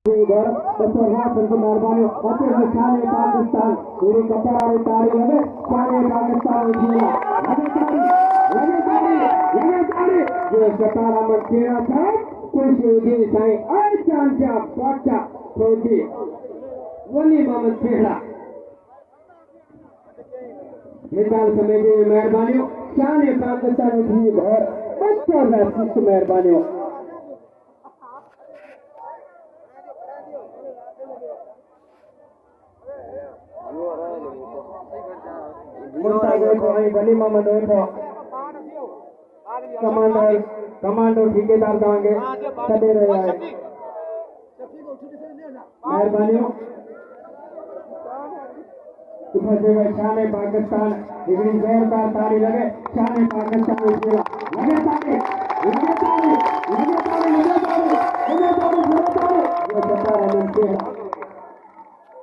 घर मेहरबानी पाकिस्तान पूरी कपड़ा तारी लगे शान पाकिस्तान जो सतारा में खेला था कुछ दिन साईं अच्छा बच्चा फौजी वली मोहम्मद खेला मिसाल समझे मेहरबानी शान पाकिस्तान घर बच्चा मेहरबानी वली मोहम्मद कमांडो ठेकेदार देंगे छे रहे हैं मेहरबानी शान पाकिस्तान हिकिड़ी जोरदार तारी लगे शान पाकिस्तान लगे तारी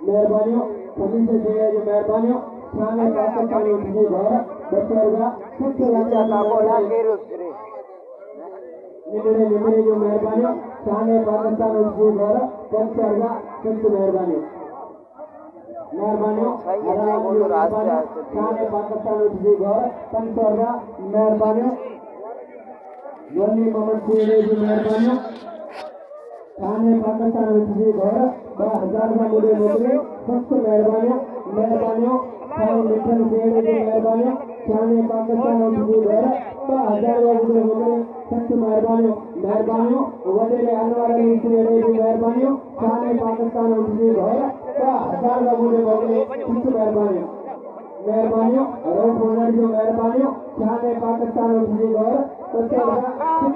मेहरबानी सभी से जो मेहरबानी शान पाकिस्तान घर बच्चा कुछ लगा का बोला निमरे जो मेहरबानी शान पाकिस्तान घर बच्चा कुछ मेहरबानी शान पाकिस्तान घर पंचवर्गा मेहरबानी वली मोहम्मद जी मेहरबानी शान पाकिस्तान घर 1000 का मुझे नौकरी सबसे मेहरबानी मिठन सेठ जी मेहरबानी शान पाकिस्तान घर 1000 का मुझे नौकरी सबसे मेहरबानी वजीर अनवर अली जी मेहरबानी शान पाकिस्तान घर 1000 का मुझे नौकरी सबसे मेहरबानी रोड ओनर जो मेहरबानी शान पाकिस्तान घर सबसे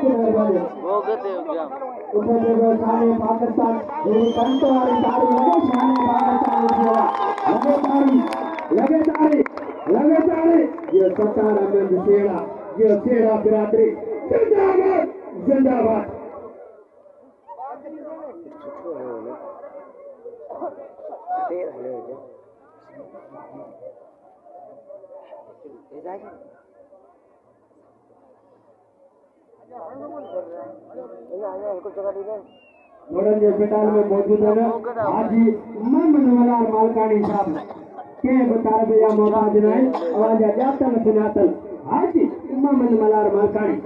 मेहरबानी शान पाकिस्तान कंट वाली तारी लगे शान पाकिस्तान लगे तारी ये सतारा में सेड़ा ये सेड़ा बिरादरी जिंदाबाद मॉडर्न हॉस्पिटल में मौजूद है हाजी मोहम्मद मलार मालकानी साहब के बता दिया मोहताज नहीं आवाज जातन सुनातन हाजी मोहम्मद मलार मालकानी।